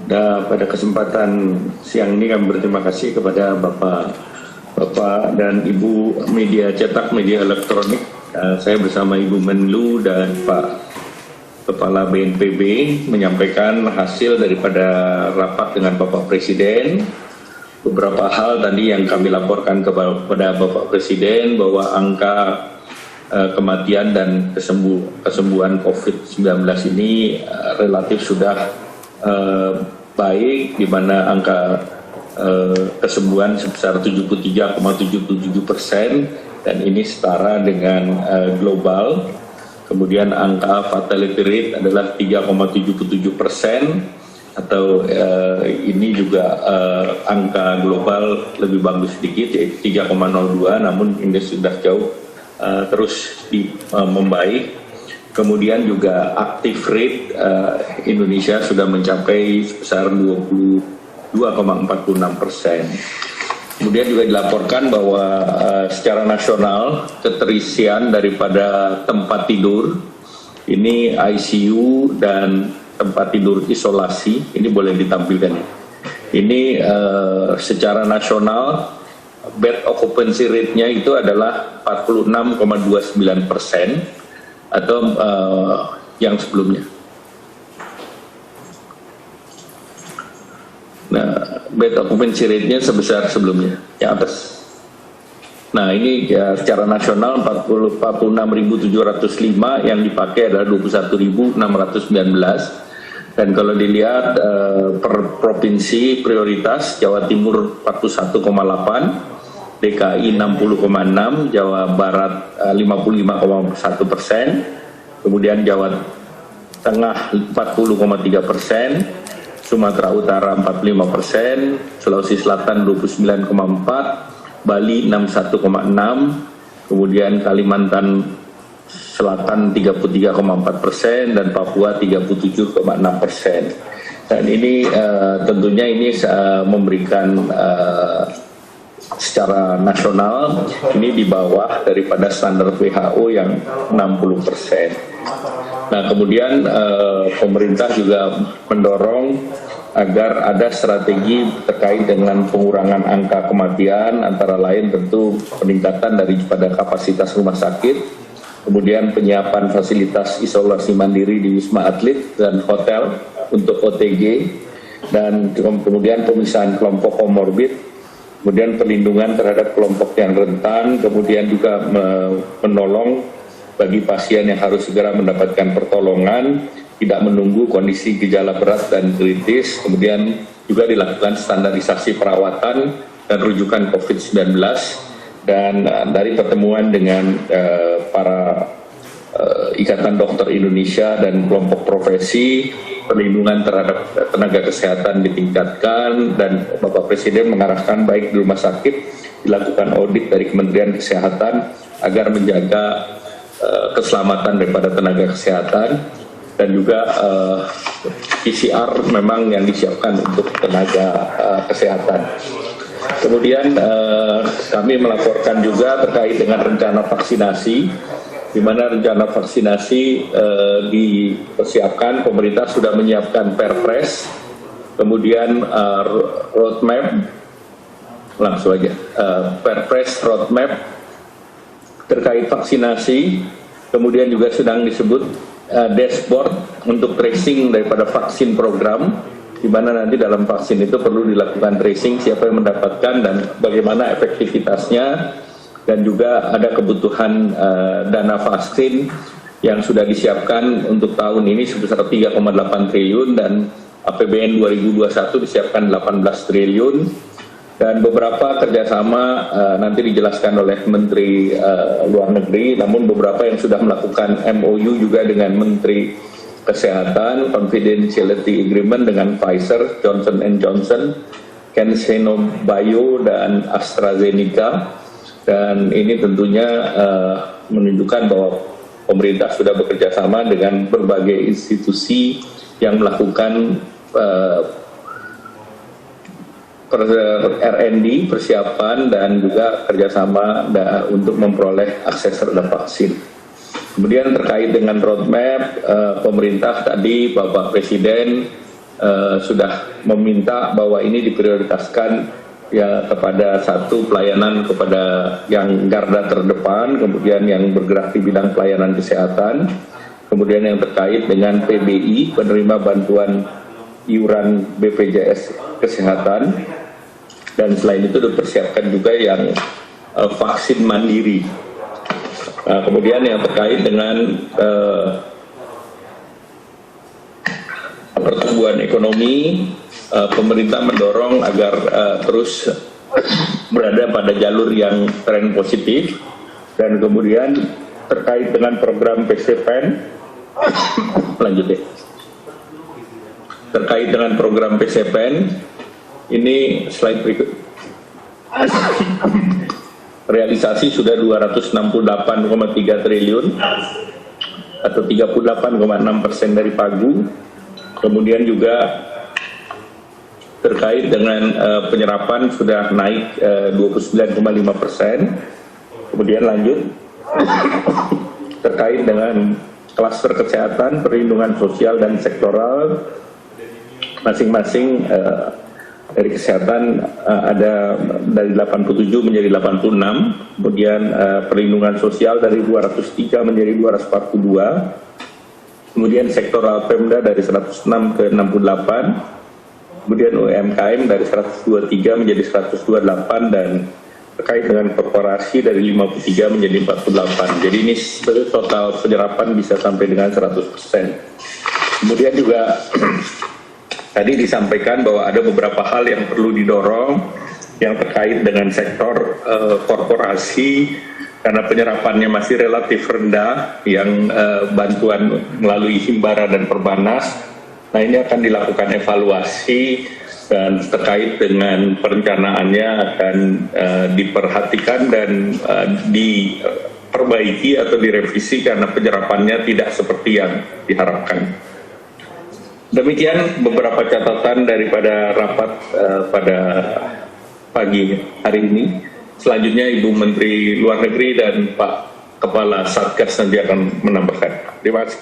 Pada kesempatan siang ini kami berterima kasih kepada Bapak dan Ibu media cetak, media elektronik. Saya bersama Ibu Menlu dan Pak Kepala BNPB menyampaikan hasil daripada rapat dengan Bapak Presiden. Beberapa hal tadi yang kami laporkan kepada Bapak Presiden bahwa angka kematian dan kesembuhan COVID-19 ini relatif sudah baik, di mana angka kesembuhan sebesar 73,77% dan ini setara dengan global. Kemudian angka fatality rate adalah 3,77%, atau ini juga angka global lebih bagus sedikit, yaitu 3,02, namun ini sudah jauh terus membaik. Kemudian juga active rate Indonesia sudah mencapai sebesar 22,46%. Kemudian juga dilaporkan bahwa secara nasional keterisian daripada tempat tidur ini ICU dan tempat tidur isolasi ini boleh ditampilkan. Ini secara nasional bed occupancy rate-nya itu adalah 46,29%. Atau yang sebelumnya. Nah, bed occupancy rate-nya sebesar sebelumnya, yang atas. Nah, ini ya secara nasional 46.705, yang dipakai adalah 21.619. Dan kalau dilihat per provinsi prioritas, Jawa Timur 41,8%, DKI 60,6%, Jawa Barat 55,1%, kemudian Jawa Tengah 40,3%, Sumatera Utara 45%, Sulawesi Selatan 29,4%, Bali 61,6%, kemudian Kalimantan Selatan 33,4%, dan Papua 37,6%. Dan ini tentunya ini memberikan secara nasional ini di bawah daripada standar WHO yang 60%. Nah, kemudian pemerintah juga mendorong agar ada strategi terkait dengan pengurangan angka kematian, antara lain tentu peningkatan daripada kapasitas rumah sakit, kemudian penyiapan fasilitas isolasi mandiri di Wisma Atlet dan hotel untuk OTG, dan kemudian pemisahan kelompok komorbid, kemudian perlindungan terhadap kelompok yang rentan, kemudian juga menolong bagi pasien yang harus segera mendapatkan pertolongan, tidak menunggu kondisi gejala berat dan kritis, kemudian juga dilakukan standarisasi perawatan dan rujukan COVID-19, dan dari pertemuan dengan para Ikatan Dokter Indonesia dan kelompok profesi, perlindungan terhadap tenaga kesehatan ditingkatkan, dan Bapak Presiden mengarahkan baik di rumah sakit dilakukan audit dari Kementerian Kesehatan agar menjaga keselamatan daripada tenaga kesehatan, dan juga PCR memang yang disiapkan untuk tenaga kesehatan. Kemudian kami melaporkan juga terkait dengan rencana vaksinasi, di mana rencana vaksinasi dipersiapkan. Pemerintah sudah menyiapkan Perpres, kemudian roadmap, langsung aja, Perpres roadmap terkait vaksinasi, kemudian juga sedang disebut dashboard untuk tracing daripada vaksin program, di mana nanti dalam vaksin itu perlu dilakukan tracing siapa yang mendapatkan dan bagaimana efektivitasnya. Dan juga ada kebutuhan dana vaksin yang sudah disiapkan untuk tahun ini sebesar 3,8 triliun, dan APBN 2021 disiapkan 18 triliun, dan beberapa kerjasama nanti dijelaskan oleh Menteri Luar Negeri, namun beberapa yang sudah melakukan MOU juga dengan Menteri Kesehatan, Confidentiality Agreement dengan Pfizer, Johnson & Johnson, CanSino Bio, dan AstraZeneca. Dan ini tentunya menunjukkan bahwa pemerintah sudah bekerja sama dengan berbagai institusi yang melakukan R&D, persiapan, dan juga kerjasama untuk memperoleh akses terhadap vaksin. Kemudian terkait dengan roadmap, pemerintah tadi Bapak Presiden sudah meminta bahwa ini diprioritaskan ya kepada satu pelayanan kepada yang garda terdepan, kemudian yang bergerak di bidang pelayanan kesehatan, kemudian yang terkait dengan PBI, penerima bantuan iuran BPJS Kesehatan, dan selain itu dipersiapkan juga yang vaksin mandiri. Kemudian yang terkait dengan pertumbuhan ekonomi, pemerintah mendorong agar terus berada pada jalur yang tren positif, dan kemudian terkait dengan program PCPEN, lanjut deh. Terkait dengan program PCPEN, ini slide berikut. Realisasi sudah 268,3 triliun atau 38,6% dari pagu. Kemudian juga terkait dengan penyerapan sudah naik 29,5%. Kemudian lanjut terkait dengan klaster kesehatan, perlindungan sosial dan sektoral, masing-masing dari kesehatan ada dari 87 menjadi 86, kemudian perlindungan sosial dari 203 menjadi 242, kemudian sektoral Pemda dari 106 ke 68, kemudian UMKM dari 123 menjadi 128, dan terkait dengan korporasi dari 53 menjadi 48. Jadi ini total penyerapan bisa sampai dengan 100%. Kemudian juga tadi disampaikan bahwa ada beberapa hal yang perlu didorong yang terkait dengan sektor korporasi, karena penyerapannya masih relatif rendah, yang bantuan melalui Himbara dan Perbanas. Nah, ini akan dilakukan evaluasi, dan terkait dengan perencanaannya akan diperhatikan dan diperbaiki atau direvisi karena penyerapannya tidak seperti yang diharapkan. Demikian beberapa catatan daripada rapat pada pagi hari ini. Selanjutnya Ibu Menteri Luar Negeri dan Pak Kepala Satgas nanti akan menambahkan. Terima kasih.